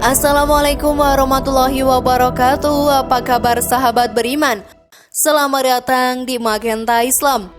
Assalamualaikum warahmatullahi wabarakatuh. Apa kabar sahabat beriman? Selamat datang di Magenta Islam.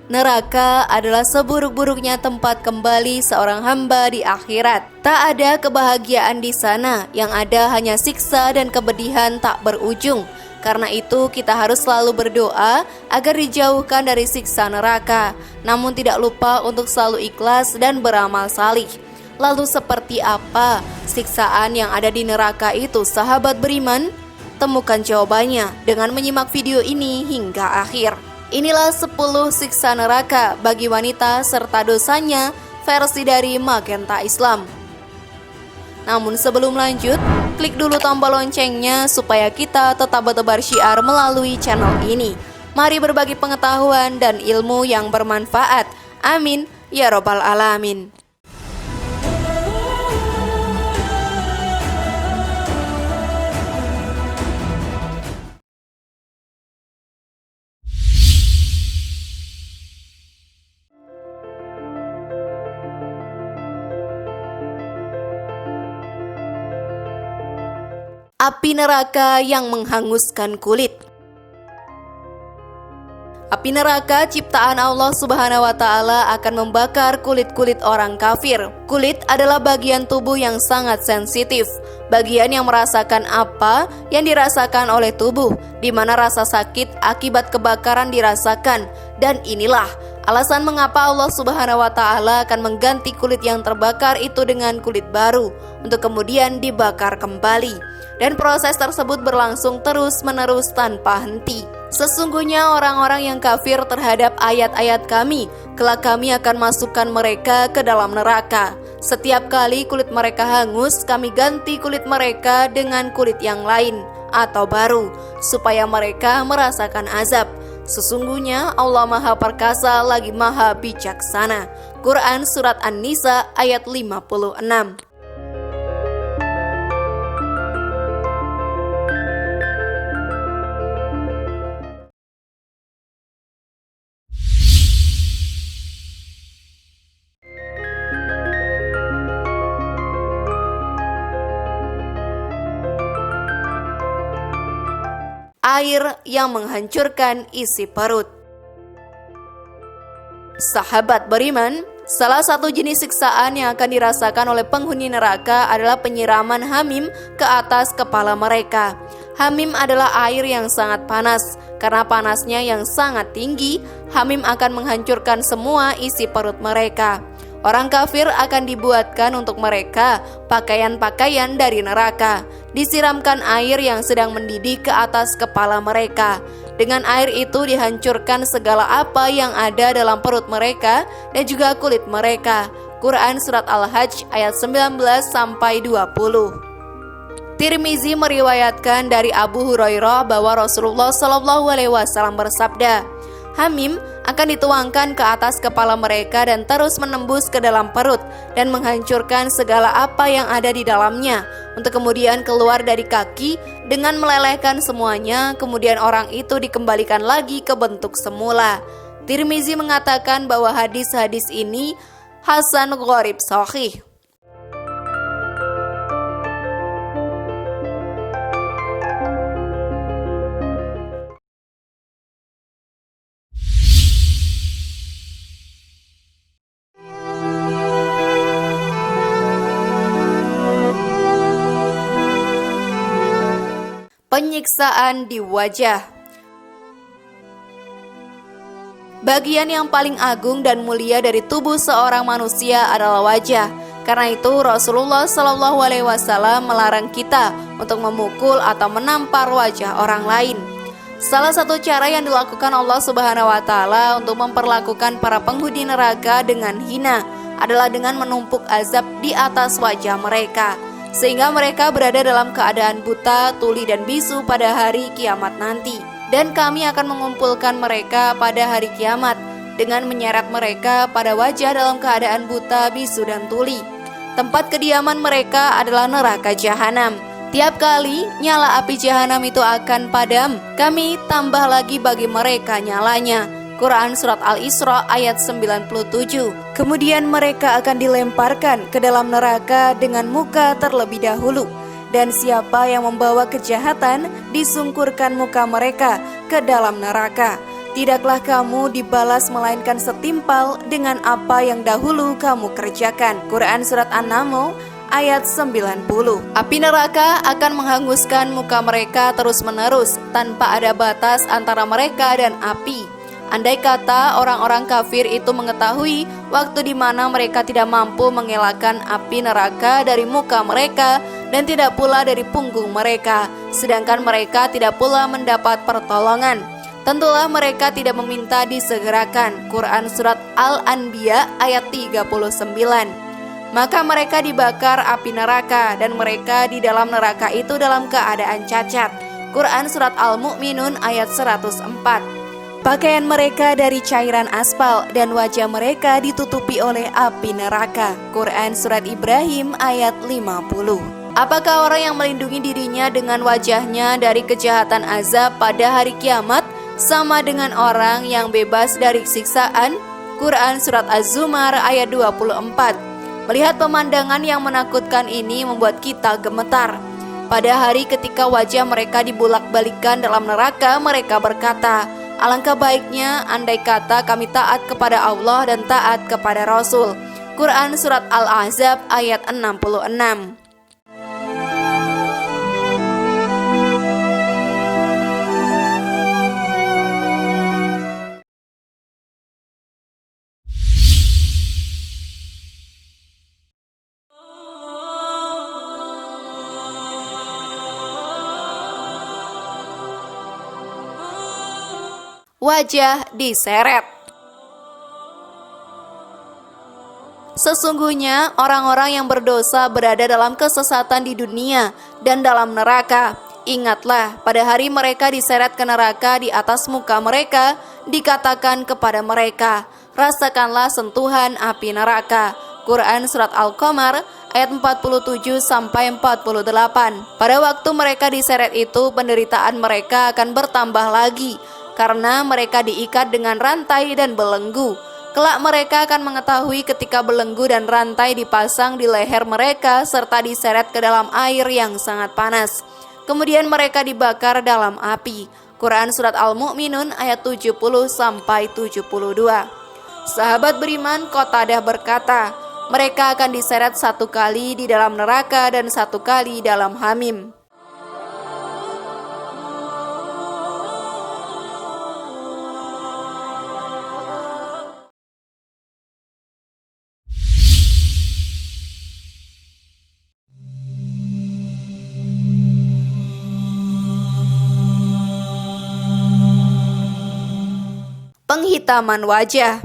Neraka adalah seburuk-buruknya tempat kembali seorang hamba di akhirat. Tak ada kebahagiaan di sana, yang ada hanya siksa dan kepedihan tak berujung. Karena itu kita harus selalu berdoa agar dijauhkan dari siksa neraka. Namun tidak lupa untuk selalu ikhlas dan beramal salih. Lalu seperti apa siksaan yang ada di neraka itu, sahabat beriman? Temukan jawabannya dengan menyimak video ini hingga akhir. Inilah 10 siksa neraka bagi wanita serta dosanya versi dari Magenta Islam. Namun sebelum lanjut, klik dulu tombol loncengnya supaya kita tetap bertebar syiar melalui channel ini. Mari berbagi pengetahuan dan ilmu yang bermanfaat. Amin ya robbal alamin. Api neraka yang menghanguskan kulit. Api neraka ciptaan Allah Subhanahu wa Ta'ala akan membakar kulit-kulit orang kafir. Kulit adalah bagian tubuh yang sangat sensitif, bagian yang merasakan apa yang dirasakan oleh tubuh, di mana rasa sakit akibat kebakaran dirasakan. Dan inilah alasan mengapa Allah Subhanahu wa Ta'ala akan mengganti kulit yang terbakar itu dengan kulit baru untuk kemudian dibakar kembali. Dan proses tersebut berlangsung terus-menerus tanpa henti. Sesungguhnya orang-orang yang kafir terhadap ayat-ayat kami, kelak kami akan masukkan mereka ke dalam neraka. Setiap kali kulit mereka hangus, kami ganti kulit mereka dengan kulit yang lain atau baru, supaya mereka merasakan azab. Sesungguhnya Allah Maha Perkasa lagi Maha Bijaksana. Quran Surat An-Nisa ayat 56. Air yang menghancurkan isi perut. Sahabat beriman, salah satu jenis siksaan yang akan dirasakan oleh penghuni neraka adalah penyiraman hamim ke atas kepala mereka. Hamim adalah air yang sangat panas. Karena panasnya yang sangat tinggi, hamim akan menghancurkan semua isi perut mereka. Orang kafir akan dibuatkan untuk mereka pakaian-pakaian dari neraka. Disiramkan air yang sedang mendidih ke atas kepala mereka. Dengan air itu dihancurkan segala apa yang ada dalam perut mereka dan juga kulit mereka. Quran Surat Al-Hajj ayat 19-20. Tirmizi meriwayatkan dari Abu Hurairah bahwa Rasulullah SAW bersabda, hamim akan dituangkan ke atas kepala mereka dan terus menembus ke dalam perut dan menghancurkan segala apa yang ada di dalamnya, untuk kemudian keluar dari kaki dengan melelehkan semuanya. Kemudian orang itu dikembalikan lagi ke bentuk semula. Tirmizi mengatakan bahwa hadis-hadis ini hasan gharib sahih. Penyiksaan di wajah. Bagian yang paling agung dan mulia dari tubuh seorang manusia adalah wajah. Karena itu Rasulullah SAW melarang kita untuk memukul atau menampar wajah orang lain. Salah satu cara yang dilakukan Allah Subhanahu wa Ta'ala untuk memperlakukan para penghuni neraka dengan hina adalah dengan menumpuk azab di atas wajah mereka, sehingga mereka berada dalam keadaan buta, tuli dan bisu pada hari kiamat nanti. Dan kami akan mengumpulkan mereka pada hari kiamat dengan menyeret mereka pada wajah dalam keadaan buta, bisu dan tuli. Tempat kediaman mereka adalah neraka jahanam. Tiap kali nyala api jahanam itu akan padam, kami tambah lagi bagi mereka nyalanya. Quran Surat Al-Isra ayat 97. Kemudian mereka akan dilemparkan ke dalam neraka dengan muka terlebih dahulu. Dan siapa yang membawa kejahatan, disungkurkan muka mereka ke dalam neraka. Tidaklah kamu dibalas melainkan setimpal dengan apa yang dahulu kamu kerjakan. Quran Surat An-Naml ayat 90. Api neraka akan menghanguskan muka mereka terus-menerus tanpa ada batas antara mereka dan api. Andai kata orang-orang kafir itu mengetahui waktu di mana mereka tidak mampu mengelakkan api neraka dari muka mereka dan tidak pula dari punggung mereka, sedangkan mereka tidak pula mendapat pertolongan, tentulah mereka tidak meminta disegerakan. Quran Surat Al-Anbiya ayat 39. Maka mereka dibakar api neraka dan mereka di dalam neraka itu dalam keadaan cacat. Quran Surat Al-Mu'minun ayat 104. Pakaian mereka dari cairan aspal dan wajah mereka ditutupi oleh api neraka. Quran Surat Ibrahim ayat 50. Apakah orang yang melindungi dirinya dengan wajahnya dari kejahatan azab pada hari kiamat sama dengan orang yang bebas dari siksaan? Quran Surat Az-Zumar ayat 24. Melihat pemandangan yang menakutkan ini membuat kita gemetar. Pada hari ketika wajah mereka dibulak-balikan dalam neraka, mereka berkata, alangkah baiknya andai kata kami taat kepada Allah dan taat kepada Rasul. Quran Surat Al-Ahzab ayat 66. Wajah diseret. Sesungguhnya orang-orang yang berdosa berada dalam kesesatan di dunia dan dalam neraka. Ingatlah, pada hari mereka diseret ke neraka, di atas muka mereka dikatakan kepada mereka, rasakanlah sentuhan api neraka. Quran Surat Al-Qamar ayat 47-48. Pada waktu mereka diseret itu, penderitaan mereka akan bertambah lagi, karena mereka diikat dengan rantai dan belenggu. Kelak mereka akan mengetahui ketika belenggu dan rantai dipasang di leher mereka serta diseret ke dalam air yang sangat panas. Kemudian mereka dibakar dalam api. Quran Surat Al-Mu'minun ayat 70-72. Sahabat beriman Qatadah berkata, mereka akan diseret satu kali di dalam neraka dan satu kali dalam hamim. Penghitaman wajah.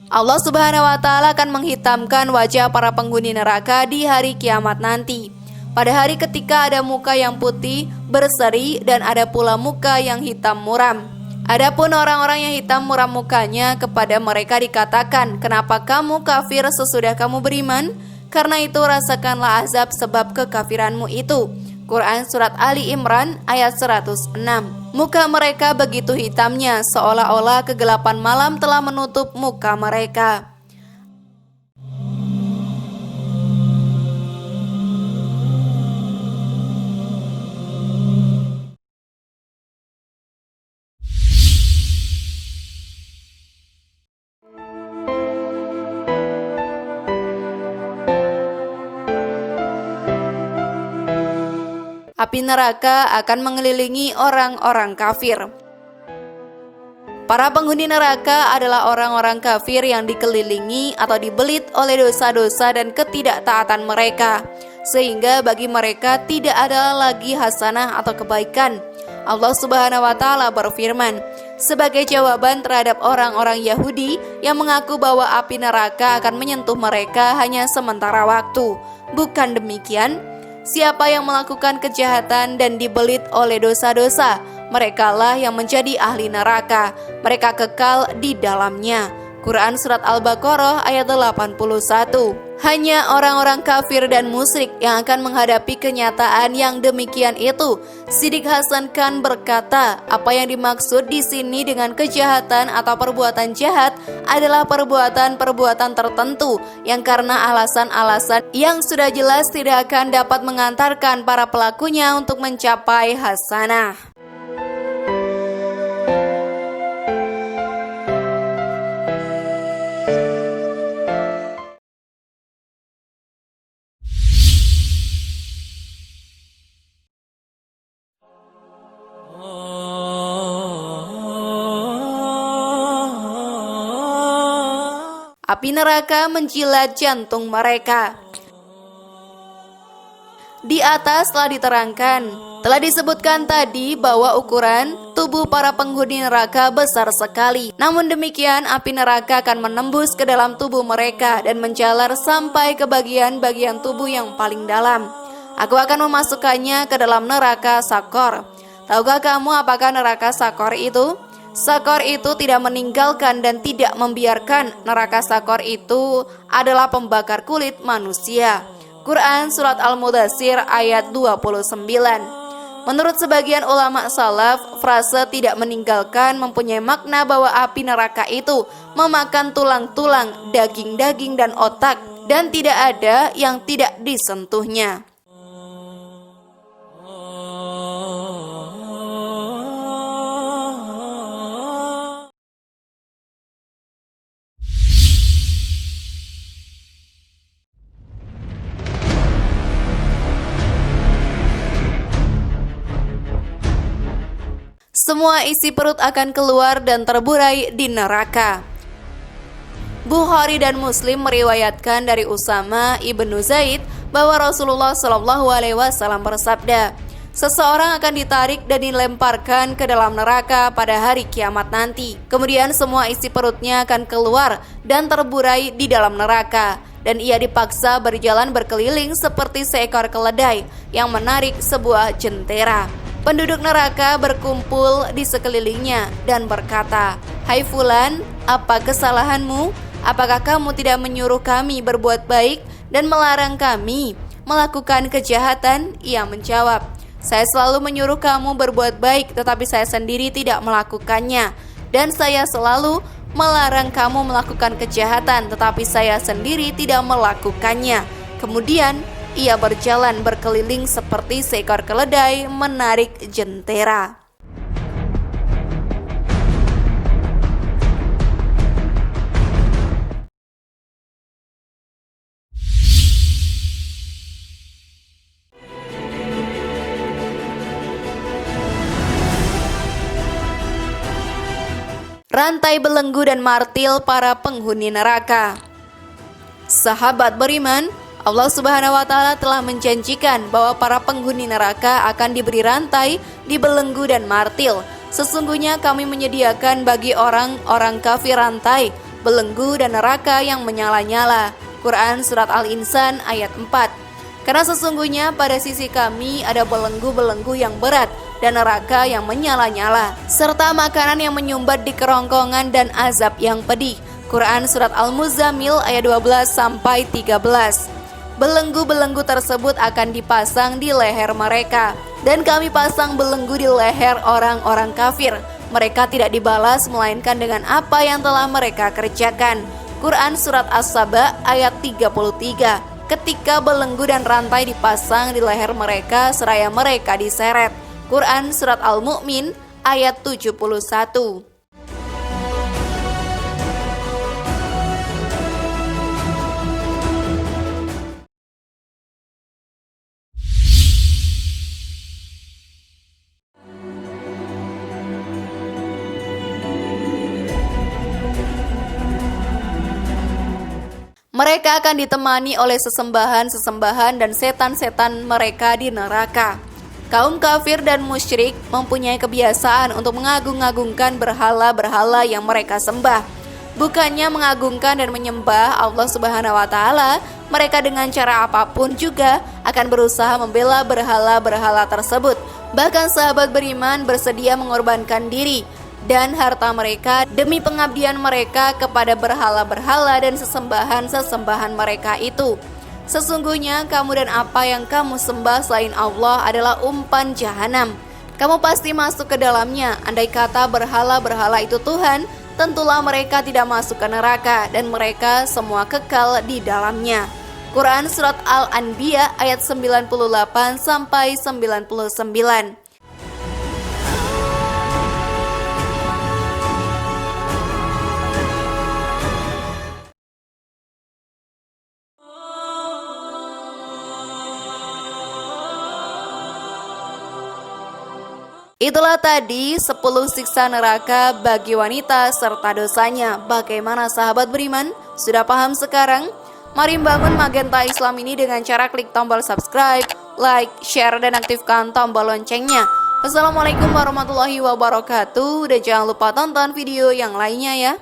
Allah Subhanahu wa Ta'ala akan menghitamkan wajah para penghuni neraka di hari kiamat nanti. Pada hari ketika ada muka yang putih berseri dan ada pula muka yang hitam muram. Adapun orang-orang yang hitam muram mukanya, kepada mereka dikatakan, kenapa kamu kafir sesudah kamu beriman? Karena itu rasakanlah azab sebab kekafiranmu itu. Quran Surat Ali Imran ayat 106. Muka mereka begitu hitamnya, seolah-olah kegelapan malam telah menutup muka mereka. Api neraka akan mengelilingi orang-orang kafir. Para penghuni neraka adalah orang-orang kafir yang dikelilingi atau dibelit oleh dosa-dosa dan ketidaktaatan mereka, sehingga bagi mereka tidak ada lagi hasanah atau kebaikan. Allah Subhanahu wa Ta'ala berfirman, sebagai jawaban terhadap orang-orang Yahudi yang mengaku bahwa api neraka akan menyentuh mereka hanya sementara waktu. Bukan demikian. Siapa yang melakukan kejahatan dan dibelit oleh dosa-dosa, merekalah yang menjadi ahli neraka. Mereka kekal di dalamnya. Quran Surat Al-Baqarah ayat 81. Hanya orang-orang kafir dan musyrik yang akan menghadapi kenyataan yang demikian itu. Siddiq Hasan Khan berkata, apa yang dimaksud di sini dengan kejahatan atau perbuatan jahat adalah perbuatan-perbuatan tertentu yang karena alasan-alasan yang sudah jelas tidak akan dapat mengantarkan para pelakunya untuk mencapai hasanah. Api neraka menjilat jantung mereka. Di atas telah diterangkan, telah disebutkan tadi bahwa ukuran tubuh para penghuni neraka besar sekali. Namun demikian, api neraka akan menembus ke dalam tubuh mereka dan menjalar sampai ke bagian-bagian tubuh yang paling dalam. Aku akan memasukkannya ke dalam neraka Sakor. Tahukah kamu apakah neraka Sakor itu? Sakor itu tidak meninggalkan dan tidak membiarkan. Neraka Sakor itu adalah pembakar kulit manusia. Quran Surat Al-Mudaththir ayat 29. Menurut sebagian ulama salaf, frase tidak meninggalkan mempunyai makna bahwa api neraka itu memakan tulang-tulang, daging-daging dan otak, dan tidak ada yang tidak disentuhnya. Semua isi perut akan keluar dan terburai di neraka. Bukhari dan Muslim meriwayatkan dari Usama ibnu Zaid bahwa Rasulullah SAW bersabda, seseorang akan ditarik dan dilemparkan ke dalam neraka pada hari kiamat nanti. Kemudian semua isi perutnya akan keluar dan terburai di dalam neraka, dan ia dipaksa berjalan berkeliling seperti seekor keledai yang menarik sebuah jentera. Penduduk neraka berkumpul di sekelilingnya dan berkata, "Hai Fulan, apa kesalahanmu? Apakah kamu tidak menyuruh kami berbuat baik dan melarang kami melakukan kejahatan?" Ia menjawab, "Saya selalu menyuruh kamu berbuat baik, tetapi saya sendiri tidak melakukannya. Dan saya selalu melarang kamu melakukan kejahatan, tetapi saya sendiri tidak melakukannya." Kemudian ia berjalan berkeliling seperti seekor keledai menarik jentera. Rantai belenggu dan martil para penghuni neraka. Sahabat beriman, Allah Subhanahu wa Ta'ala telah menjanjikan bahwa para penghuni neraka akan diberi rantai, dibelenggu dan martil. Sesungguhnya kami menyediakan bagi orang-orang kafir rantai, belenggu dan neraka yang menyala-nyala. Quran Surat Al-Insan ayat 4. Karena sesungguhnya pada sisi kami ada belenggu-belenggu yang berat dan neraka yang menyala-nyala, serta makanan yang menyumbat di kerongkongan dan azab yang pedih. Quran Surat Al-Muzammil ayat 12-13. Belenggu-belenggu tersebut akan dipasang di leher mereka, dan kami pasang belenggu di leher orang-orang kafir. Mereka tidak dibalas melainkan dengan apa yang telah mereka kerjakan. Quran Surat As-Saba ayat 33. Ketika belenggu dan rantai dipasang di leher mereka seraya mereka diseret. Quran Surat Al-Mu'min ayat 71. Mereka akan ditemani oleh sesembahan-sesembahan dan setan-setan mereka di neraka. Kaum kafir dan musyrik mempunyai kebiasaan untuk mengagung-agungkan berhala-berhala yang mereka sembah. Bukannya mengagungkan dan menyembah Allah Subhanahu wa Ta'ala, mereka dengan cara apapun juga akan berusaha membela berhala-berhala tersebut. Bahkan sahabat beriman bersedia mengorbankan diri dan harta mereka demi pengabdian mereka kepada berhala-berhala dan sesembahan-sesembahan mereka itu. Sesungguhnya kamu dan apa yang kamu sembah selain Allah adalah umpan jahanam. Kamu pasti masuk ke dalamnya. Andai kata berhala-berhala itu Tuhan, tentulah mereka tidak masuk ke neraka dan mereka semua kekal di dalamnya. Quran Surat Al-Anbiya ayat 98 sampai 99. Itulah tadi 10 siksa neraka bagi wanita serta dosanya. Bagaimana sahabat beriman? Sudah paham sekarang? Mari bangun Magenta Islam ini dengan cara klik tombol subscribe, like, share, dan aktifkan tombol loncengnya. Wassalamualaikum warahmatullahi wabarakatuh. Dan jangan lupa tonton video yang lainnya ya.